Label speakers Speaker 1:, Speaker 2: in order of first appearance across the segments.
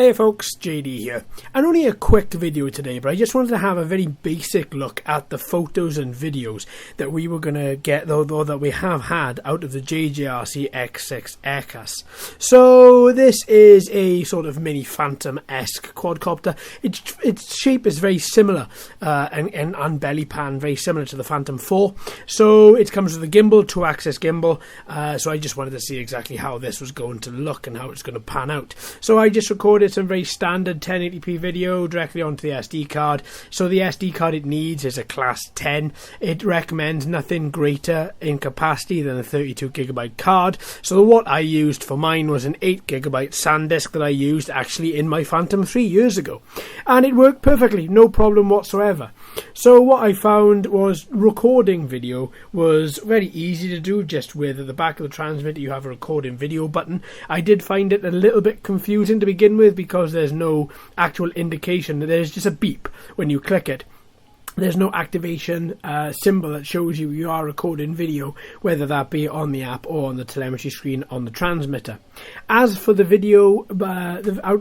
Speaker 1: Hey folks, JD here, and only a quick video today, but I just wanted to have a very basic look at the photos and videos that we were going to get, though that we have had out of the JJRC X6 Aircus. So this is a sort of mini Phantom-esque quadcopter. Its shape is very similar, and belly pan very similar to the Phantom 4. So it comes with a gimbal, 2-axis gimbal, so I just wanted to see exactly how this was going to look and how it's going to pan out. So I just recorded some very standard 1080p video directly onto the SD card. So the SD card it needs is a class 10. It recommends nothing greater in capacity than a 32GB card. So what I used for mine was an 8GB SanDisk that I used actually in my Phantom 3 years ago, and it worked perfectly, no problem whatsoever. So what I found was recording video was very easy to do. Just with at the back of the transmitter you have a recording video button. I did find it a little bit confusing to begin with because there's no actual indication. There's just a beep when you click it. There's no activation symbol that shows you are recording video, whether that be on the app or on the telemetry screen on the transmitter. As for the video,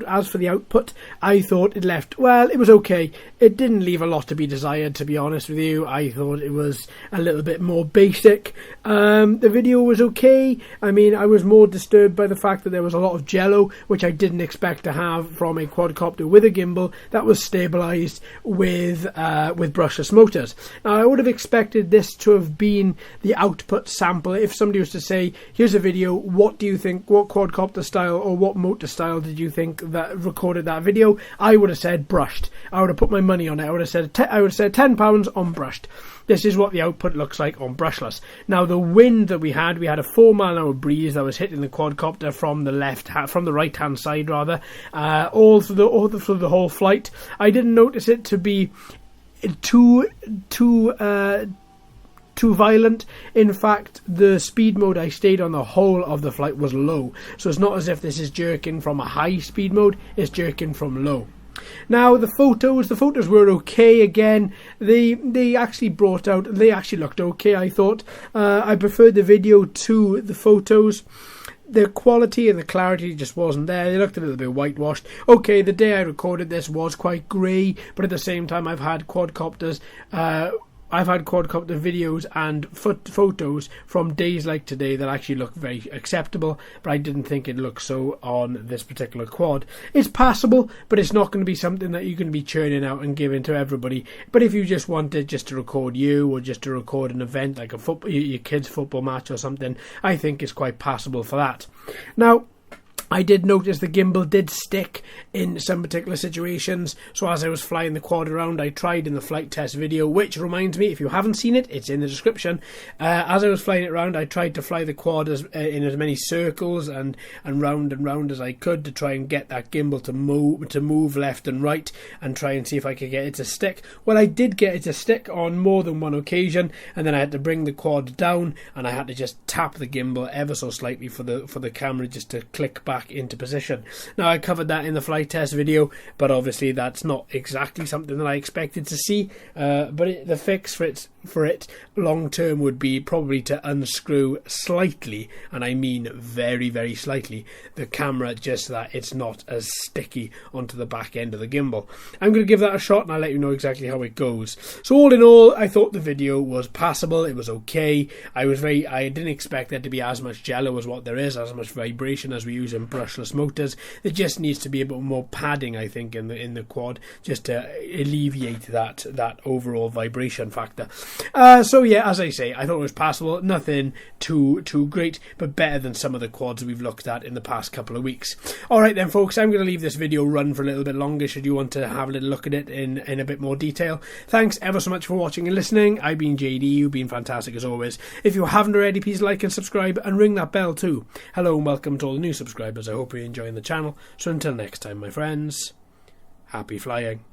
Speaker 1: as for the output, I thought it was okay. It didn't leave a lot to be desired, to be honest with you. I thought it was a little bit more basic. The video was okay. I mean, I was more disturbed by the fact that there was a lot of jello, which I didn't expect to have from a quadcopter with a gimbal that was stabilized with brushless motors. Now, I would have expected this to have been the output sample. If somebody was to say, here's a video, what do you think, what quadcopter style or what motor style did you think that recorded that video? I would have said brushed. I would have put my money on it. I would have said £10 on brushed. This is what the output looks like on brushless. Now, the wind that we had a 4-mile-an-hour breeze that was hitting the quadcopter from the right hand side rather, all through the whole flight. I didn't notice it to be too violent. In fact, the speed mode I stayed on the whole of the flight was low. So it's not as if this is jerking from a high speed mode, it's jerking from low. Now the photos were okay again. They actually looked okay, I thought. I preferred the video to the photos. The quality and the clarity just wasn't there. They looked a little bit whitewashed. Okay, the day I recorded this was quite grey, but at the same time I've had quadcopter videos and photos from days like today that actually look very acceptable, but I didn't think it looked so on this particular quad. It's passable, but it's not going to be something that you're going to be churning out and giving to everybody. But if you just wanted just to record you, or just to record an event like your kid's football match or something, I think it's quite passable for that. Now, I did notice the gimbal did stick in some particular situations, so as I was flying the quad around, I tried in the flight test video, which reminds me, if you haven't seen it, it's in the description. As I was flying it around, I tried to fly the quad in as many circles and round as I could to try and get that gimbal to move left and right and try and see if I could get it to stick. Well, I did get it to stick on more than one occasion, and then I had to bring the quad down and I had to just tap the gimbal ever so slightly for the camera just to click back into position. Now, I covered that in the flight test video, but obviously that's not exactly something that I expected to see, but the fix for it long term would be probably to unscrew slightly, and I mean very, very slightly, the camera, just so that it's not as sticky onto the back end of the gimbal. I'm going to give that a shot and I'll let you know exactly how it goes. So all in all, I thought the video was passable. It was okay. I didn't expect there to be as much jello as what there is, as much vibration as we use in brushless motors. There just needs to be a bit more padding, I think, in the quad, just to alleviate that overall vibration factor. So yeah, as I say, I thought it was passable. Nothing too great, but better than some of the quads we've looked at in the past couple of weeks. Alright then folks, I'm going to leave this video run for a little bit longer should you want to have a little look at it in a bit more detail. Thanks ever so much for watching and listening. I've been JD, you've been fantastic as always. If you haven't already, please like and subscribe and ring that bell too. Hello and welcome to all the new subscribers. I hope you're enjoying the channel. So until next time, my friends, happy flying.